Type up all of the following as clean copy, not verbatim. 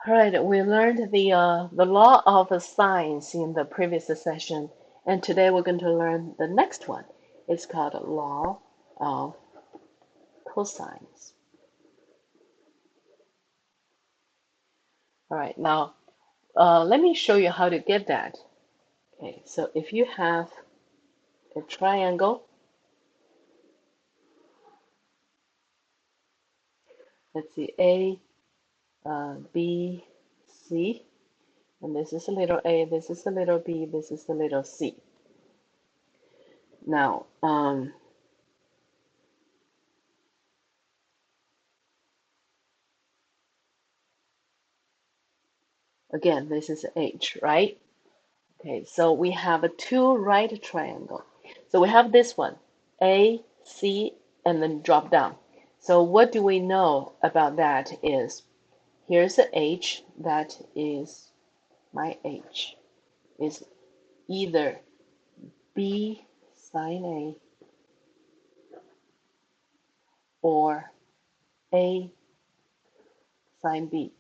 All right, we learned the law of sines in the previous session, and today we're going to learn the next one. It's called law of cosines. All right, now let me show you how to get that. Okay, so if you have a triangle, let's see, A, B, C, and this is a little a, this is a little b, this is a little c. Now, again, this is H, right? Okay, so we have a two right triangle. So we have this one, A, C, and then drop down. So what do we know about that is, here's the H, that is my H, is either B sine A or A sine B.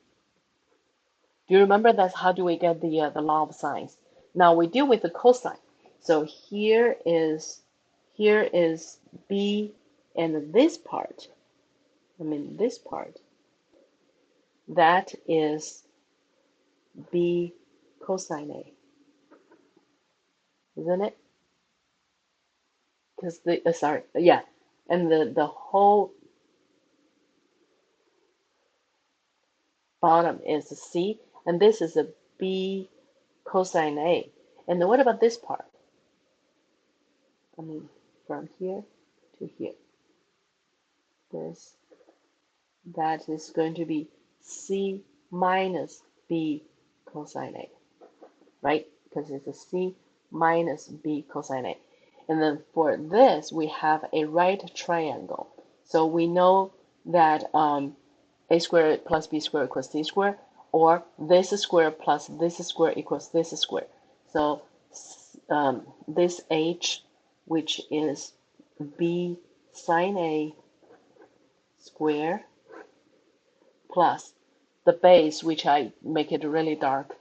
Do you remember that's how do we get the law of sines? Now we deal with the cosine. So here is B, and this part, this part, that is B cosine A, isn't it? Because sorry, yeah, and the whole bottom is C, and this is a B cosine A. And then what about this part? From here to here. That is going to be C minus B cosine A, right? Because it's a C minus B cosine A. And then for this, we have a right triangle. So we know that A squared plus B squared equals C squared, or this square plus this square equals this square. So this H, which is B sine A square, plus the base, which I make it really dark,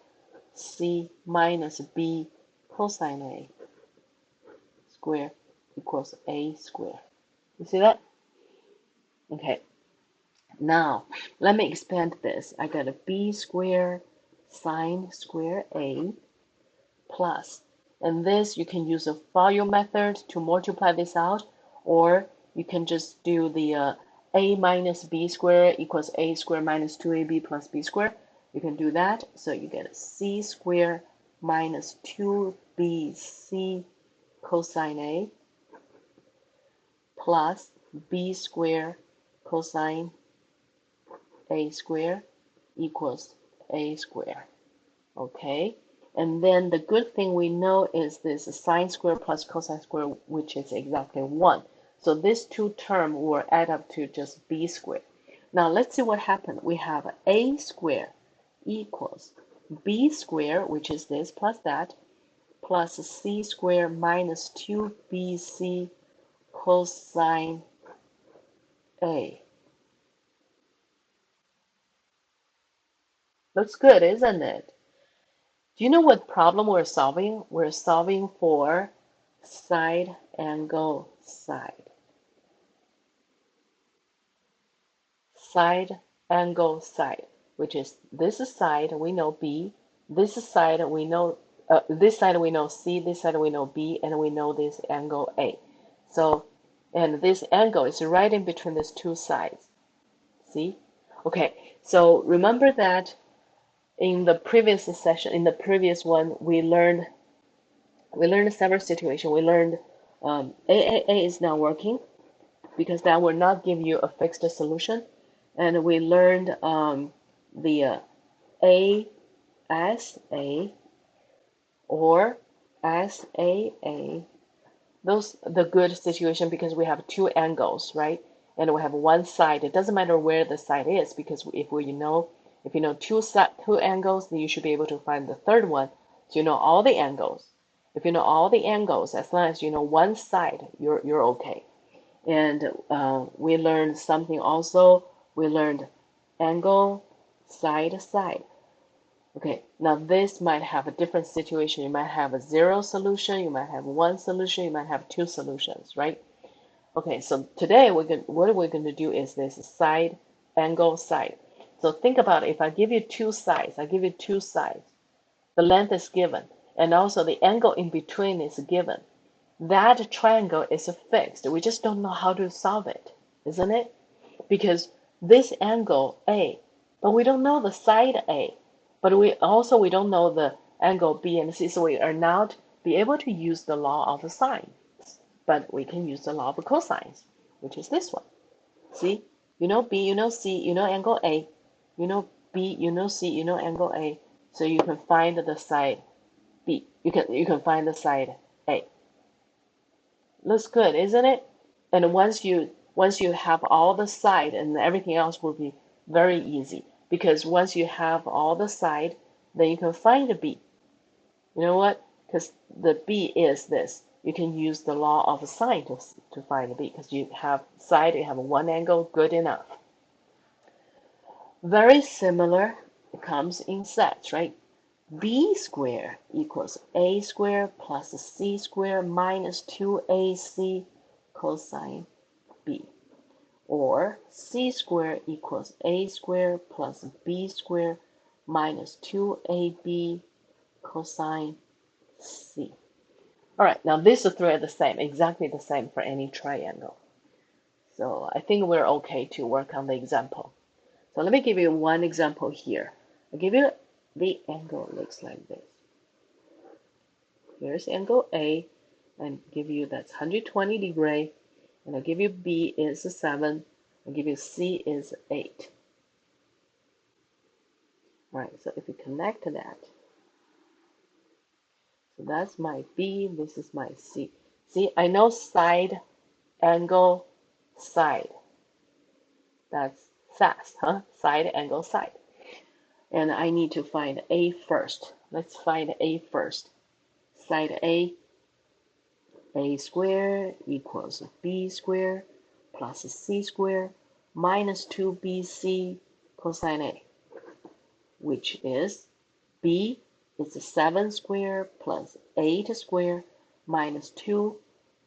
C minus B cosine A square equals A square. You see that? Okay. Now, let me expand this. I got a B square sine square A plus, and this you can use a FOIL method to multiply this out, or you can just do the A minus B square equals A square minus 2AB plus B square. You can do that. So you get C square minus 2BC cosine A plus B square cosine A square equals A square. Okay, and then the good thing we know is this sine square plus cosine square, which is exactly 1. So this two term will add up to just B square. Now let's see what happened. We have A square equals B square, which is this plus that, plus C square minus 2BC cosine A. Looks good, isn't it? Do you know what problem we're solving? We're solving for side angle side. Side angle side, which is this side we know B, this side we know this side we know C, this side we know B, and we know this angle A. So, and this angle is right in between these two sides. See? Okay, so remember that in the previous session, in the previous one, we learned several situations. We learned AAA is not working because that will not give you a fixed solution. And we learned the ASA or SAA. Those the good situation because we have two angles, right? And we have one side. It doesn't matter where the side is because if you know two angles, then you should be able to find the third one. So you know all the angles. If you know all the angles, as long as you know one side, you're okay. And we learned something also. We learned angle, side, side. Okay, now this might have a different situation. You might have a zero solution, you might have one solution, you might have two solutions, right? Okay, so today what we're going to do is this side, angle, side. So think about it. If I give you two sides, the length is given, and also the angle in between is given. That triangle is fixed. We just don't know how to solve it, isn't it? Because this angle A, but we don't know the side A, but we don't know the angle B and C, so we are not be able to use the law of sine, but we can use the law of cosines, which is this one. See, you know B, you know C, you know angle A, you know B, you know C, you know angle A, so you can find the side B. You can find the side A. Looks good, isn't it? And once you have all the side, and everything else will be very easy, because once you have all the side, then you can find the B. You know what? Because the B is this. You can use the law of sine to find the B, because you have side, you have one angle, good enough. Very similar, it comes in sets, right? B squared equals A squared plus C squared minus 2AC cosine B. Or C squared equals A squared plus B squared minus 2AB cosine C. All right, now these three are the same, exactly the same for any triangle. So I think we're okay to work on the example. So let me give you one example here. I'll give you the angle looks like this. Here's angle A, and give you that's 120 degree, and I'll give you B is 7, I'll give you C is 8. All right, so if you connect that, so that's my B, this is my C. See, I know side, angle, side. That's fast, huh? Side, angle, side. And I need to find A first. Let's find A first. Side A squared equals B squared plus C squared minus 2BC cosine A, which is B is 7 squared plus 8 squared minus 2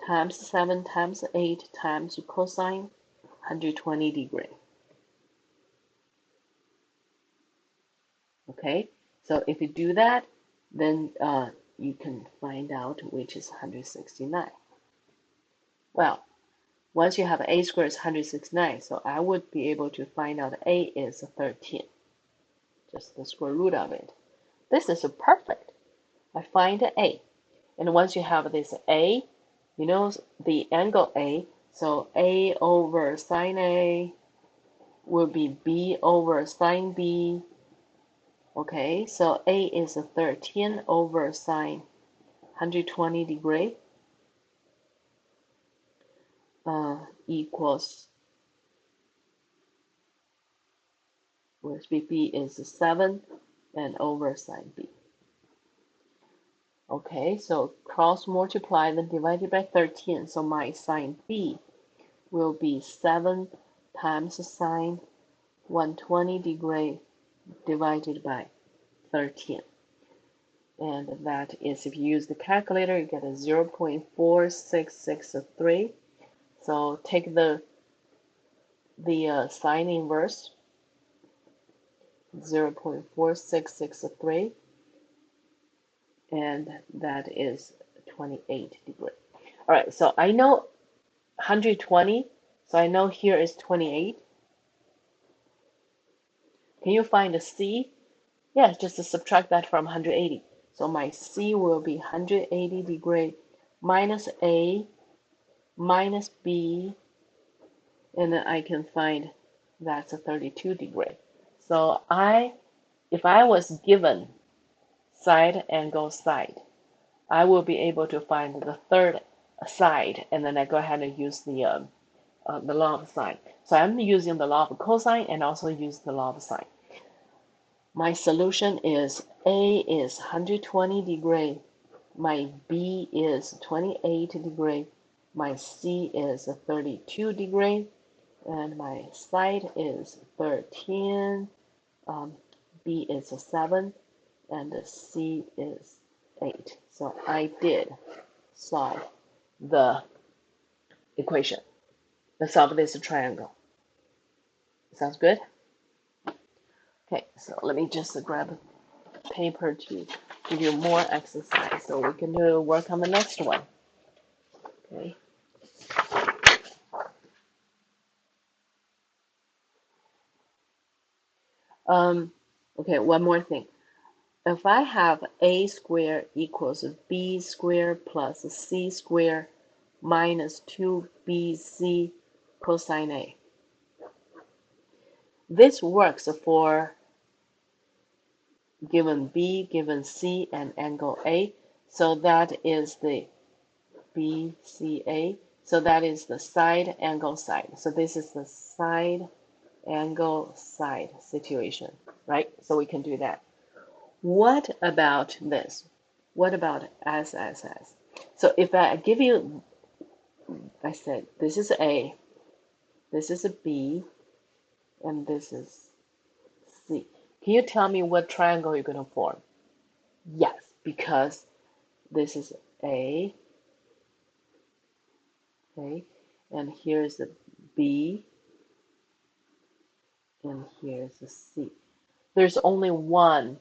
times 7 times 8 times cosine 120 degree. Okay, so if you do that, then you can find out which is 169. Well, once you have A squared is 169, so I would be able to find out A is 13, just the square root of it. This is perfect. I find A, and once you have this A, you know the angle A, so A over sine A will be B over sine B. Okay, so A is 13 over sine 120 degree equals, where's B is 7 and over sine B. Okay, so cross multiply, then divided by 13. So my sine B will be 7 times sine 120 degree divided by 13. And that is, if you use the calculator, you get a 0.4663. So take the sine inverse, 0.4663, and that is 28 degrees. All right, so I know 120, so I know here is 28. Can you find the C? Yes, just to subtract that from 180. So my C will be 180 degree minus A minus B, and then I can find that's a 32 degree. So if I was given side, angle, side, I will be able to find the third side, and then I go ahead and use the law of sine. So I'm using the law of cosine and also use the law of sine. My solution is A is 120 degree, my B is 28 degree, my C is 32 degree, and my side is 13, B is 7, and the C is 8. So I did solve the equation. Let's solve this triangle. Sounds good? Okay, so let me just grab a paper to give you more exercise so we can do work on the next one. Okay. Okay, one more thing. If I have a squared equals b squared plus c squared minus 2bc cosine A, this works for given b, given c, and angle A. So that is the BCA. So that is the side angle side. So this is the side angle side situation, right? So we can do that. What about this? What about SSS? So if I give you, I said, this is A, this is a B, and this is C. Can you tell me what triangle you're going to form? Yes, because this is A, okay, and here's the B, and here's the C. There's only one.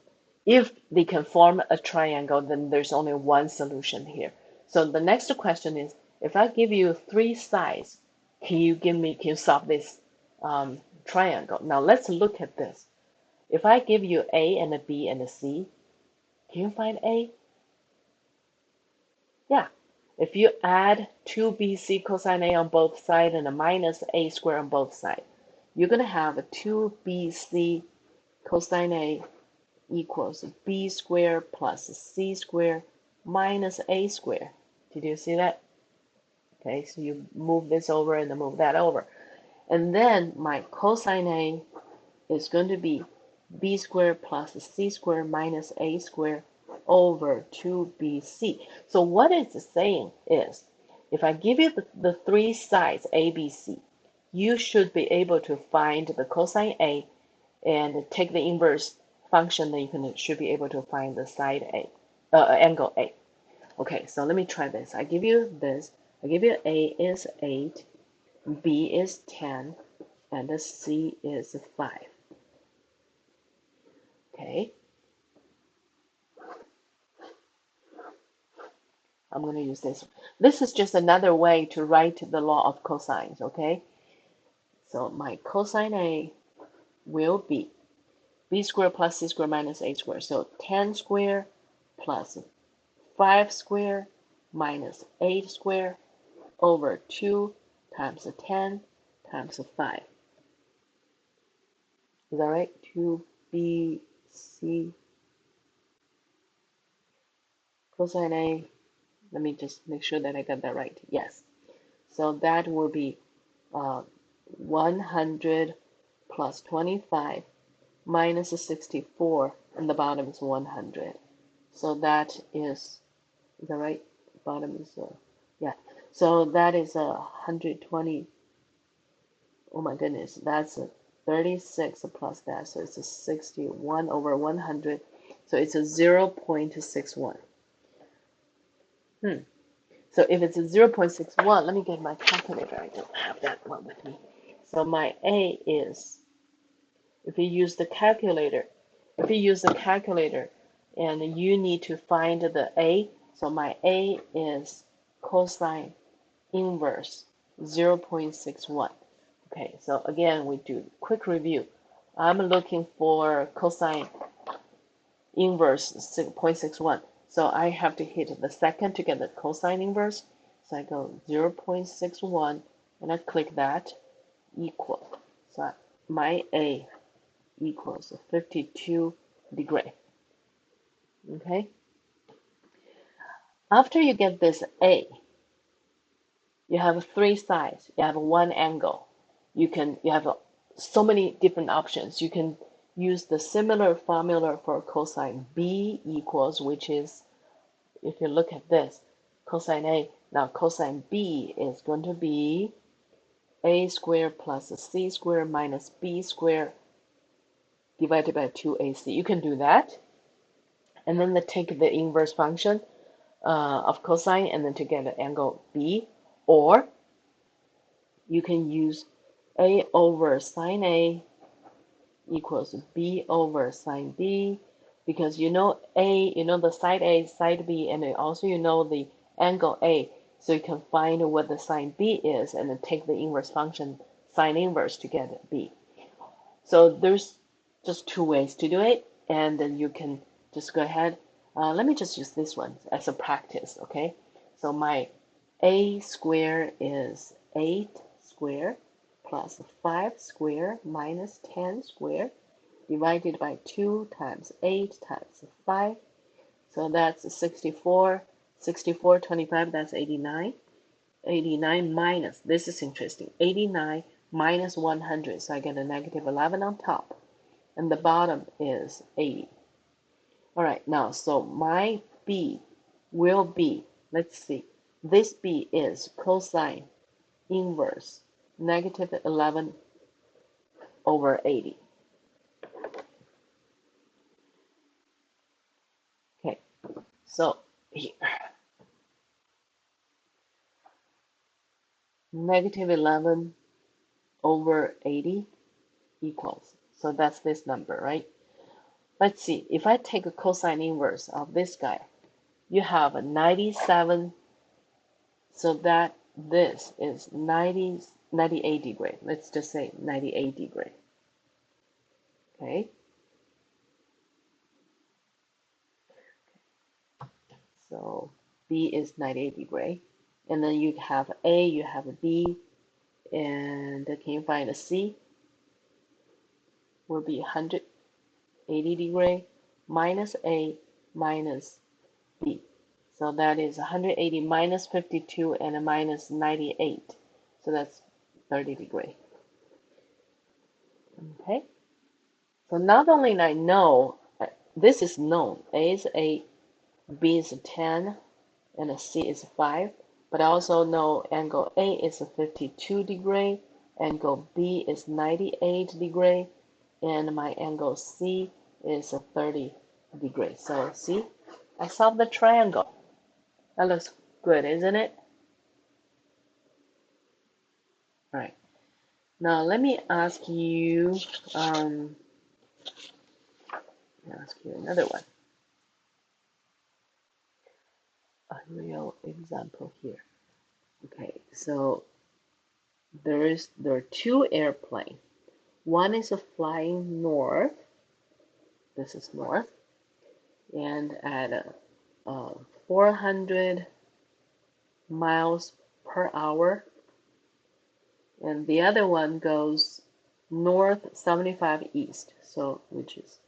If they can form a triangle, then there's only one solution here. So the next question is, if I give you three sides, can you solve this triangle? Now let's look at this. If I give you A and a B and a C, can you find A? Yeah. If you add 2bc cosine A on both sides and a minus A squared on both sides, you're going to have a 2bc cosine A equals b squared plus c squared minus a squared. Did you see that? Okay, so you move this over and then move that over. And then my cosine A is going to be b squared plus c squared minus a squared over 2bc. So what it's saying is, if I give you the three sides A, B, C, you should be able to find the cosine A and take the inverse function, then you should be able to find the side A, angle A. Okay, so let me try this. I give you this. I give you A is 8, B is 10, and the C is 5. Okay, I'm going to use this. This is just another way to write the law of cosines, okay? So my cosine A will be b squared plus c squared minus a squared. So 10 squared plus 5 squared minus 8 squared over 2 times 10 times 5. Is that right? 2bc cosine A. Let me just make sure that I got that right. Yes. So that will be 100 plus 25 minus 64, and the bottom is 100. So that is that right? Bottom is, yeah. So that is 120. Oh my goodness, that's a 36 plus that, so it's a 61 over 100. So it's a 0.61. So if it's a 0.61, let me get my calculator. I don't have that one with me. So my A is, if you use the calculator, and you need to find the A, so my A is cosine inverse 0.61. Okay, so again, we do quick review. I'm looking for cosine inverse 0.61. So I have to hit the second to get the cosine inverse. So I go 0.61 and I click that, equal. So my A equals 52 degree. Okay. After you get this A, you have three sides. You have one angle. You have so many different options. You can use the similar formula for cosine B equals, which is, if you look at this, cosine A. Now cosine B is going to be A squared plus C squared minus B squared divided by 2AC. You can do that. and then take the inverse function of cosine and then to get the angle B, or you can use A over sine A equals B over sine B, because you know A, you know the side A, side B, and also you know the angle A, so you can find what the sine B is and then take the inverse function sine inverse to get B. So there's just two ways to do it, and then you can just go ahead. Let me just use this one as a practice, okay? So my A square is 8 square plus 5 square minus 10 square divided by 2 times 8 times 5. So that's 64. 64, 25, that's 89. 89 minus, this is interesting, 89 minus 100, so I get a negative 11 on top, and the bottom is 80. All right, now, so my B will be, let's see, this B is cosine inverse negative 11 over 80. Okay, so here, negative 11 over 80 equals, so that's this number, right? Let's see, if I take a cosine inverse of this guy, you have a 97, so that this is 98 degree. Let's just say 98 degree. Okay, so B is 98 degree. And then you have A, you have B, and can you find a C? Will be 180 degree minus A minus B. So that is 180 minus 52 and minus 98. So that's 30 degree. Okay. So not only I know, this is known, A is 8, B is 10, and C is 5, but I also know angle A is 52 degree, angle B is 98 degree, and my angle C is 30 degree. So see, I solved the triangle. That looks good, isn't it? All right. Now let me ask you, another one. A real example here. Okay, so there are two airplanes. One is flying north. This is north, and at 400 miles per hour, and the other one goes north 75 east, so which is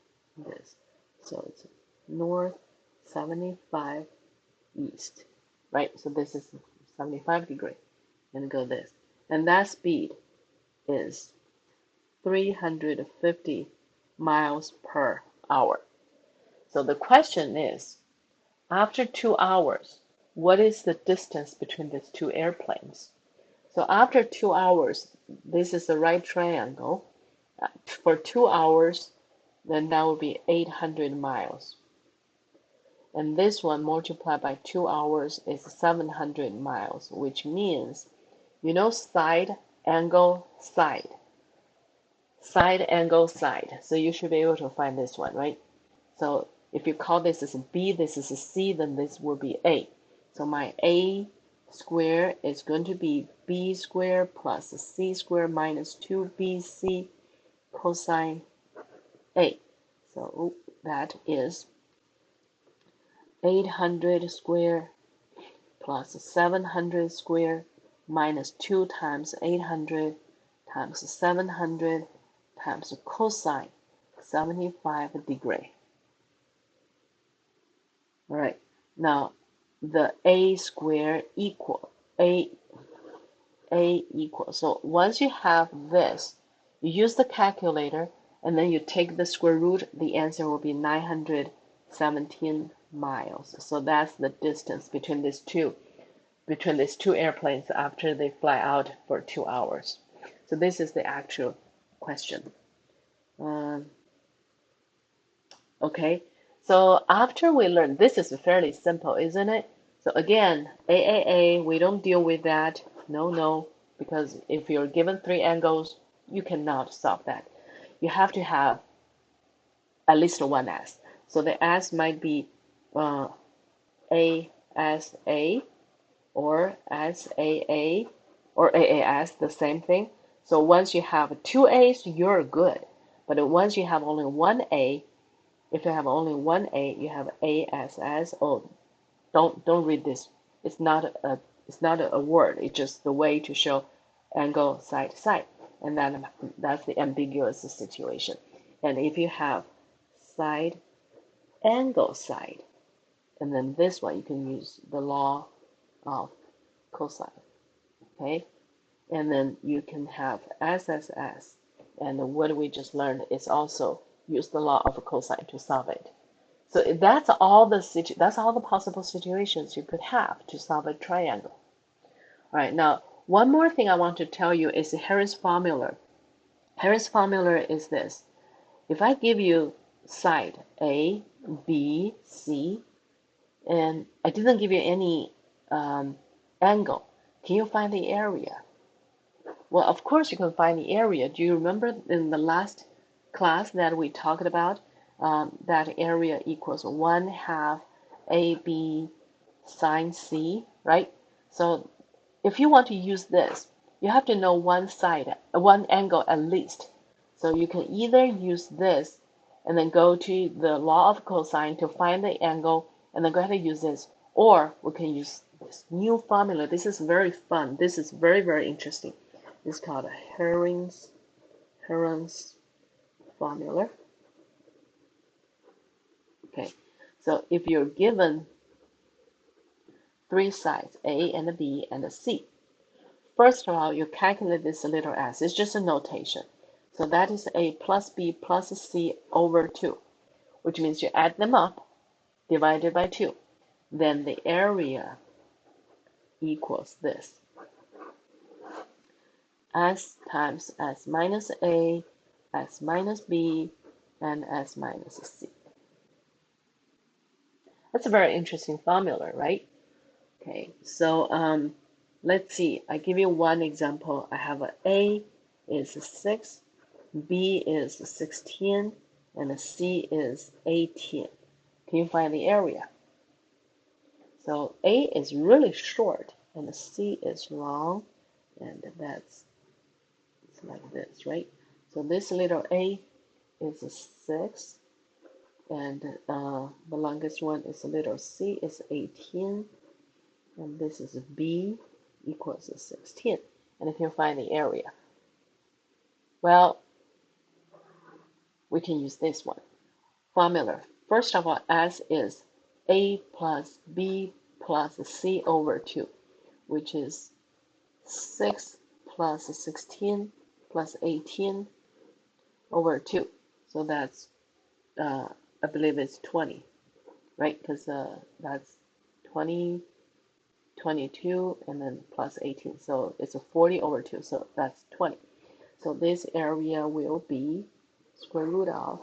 this. So it's north 75 east, right? So this is 75 degree, and go this, and that speed is 350 miles per hour. So the question is, after 2 hours, what is the distance between these two airplanes? So after 2 hours, this is the right triangle. For 2 hours, then that would be 800 miles. And this one multiplied by 2 hours is 700 miles, which means, you know, side, angle, side. Side, angle, side. So you should be able to find this one, right? So if you call this as B, this is a C, then this will be A. So my A square is going to be B square plus C square minus 2BC cosine A. So that is 800 square plus 700 square minus 2 times 800 times 700 times cosine 75 degree. All right, now the A square equal A equal. So once you have this, you use the calculator and then you take the square root, the answer will be 917 miles. So that's the distance between these two airplanes after they fly out for 2 hours. So this is the actual question. Okay, So after we learn, this is fairly simple, isn't it? So again, we don't deal with that. No, no, because if you're given three angles, you cannot solve that. You have to have at least one S. So the S might be uh, ASA or SAA or AAS, the same thing. So once you have two A's, you're good. But once you have only one A, if you have only one A, you have ASS. Oh, don't read this. It's not a word. It's just the way to show angle side to side, and then that's the ambiguous situation. And if you have side angle side, and then this one you can use the law of cosine. Okay, and then you can have SSS, and what we just learned is also use the law of cosine to solve it. So that's all the possible situations you could have to solve a triangle. All right, now one more thing I want to tell you is the Harris formula. Harris formula is this. If I give you side A, B, C, and I didn't give you any angle, can you find the area? Well, of course you can find the area. Do you remember in the last class that we talked about that area equals 1/2 AB sine C, right? So if you want to use this, you have to know one angle at least. So you can either use this and then go to the law of cosine to find the angle and then go ahead and use this, or we can use this new formula. This is very fun. This is very, very interesting. It's called Heron's formula. Okay, so if you're given three sides, A and B and C, first of all, you calculate this little s. It's just a notation. So that is A plus B plus C over 2, which means you add them up, divided by 2. Then the area equals this. S times S minus A, S minus B, and S minus C. That's a very interesting formula, right? Okay, so let's see. I give you one example. I have A is 6, B is 16, and C is 18. Can you find the area? So A is really short, and C is long, and it's like this, right? So this little A is 6, and the longest one is little C is 18, and this is B equals 16. And if you find the area, well, we can use this one. Formula. First of all, S is A plus B plus C over 2, which is 6 plus 16 plus 18 over 2. So that's, I believe it's 20, right? Because that's 20, 22, and then plus 18. So it's a 40 over 2. So that's 20. So this area will be square root of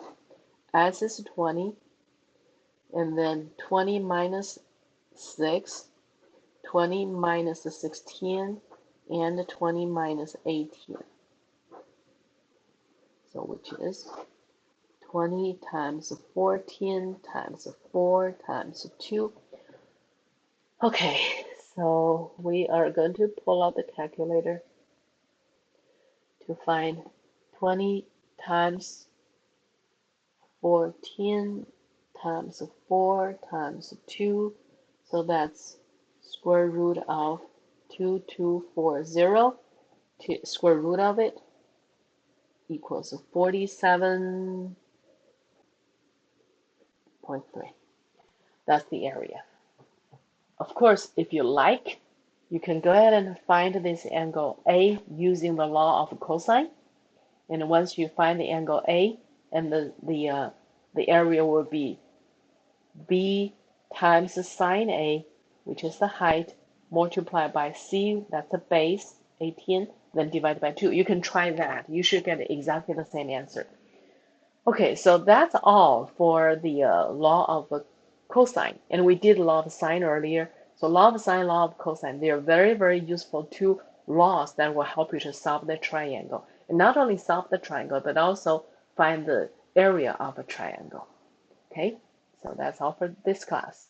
S is 20, and then 20 minus 6, 20 minus 16, and 20 minus 18. So which is 20 times 14 times 4 times 2. Okay, so we are going to pull out the calculator to find 20 times 14 times 4 times 2. So that's square root of 2240. Square root of it equals 47.3. That's the area. Of course, if you like, you can go ahead and find this angle A using the law of cosine. And once you find the angle A, and the area will be B times sine A, which is the height, multiplied by C, that's the base, 18, then divided by 2. You can try that. You should get exactly the same answer. Okay, so that's all for the law of cosine. And we did law of sine earlier. So law of sine, law of cosine, they are very, very useful two laws that will help you to solve the triangle. And not only solve the triangle, but also find the area of a triangle. Okay, so that's all for this class.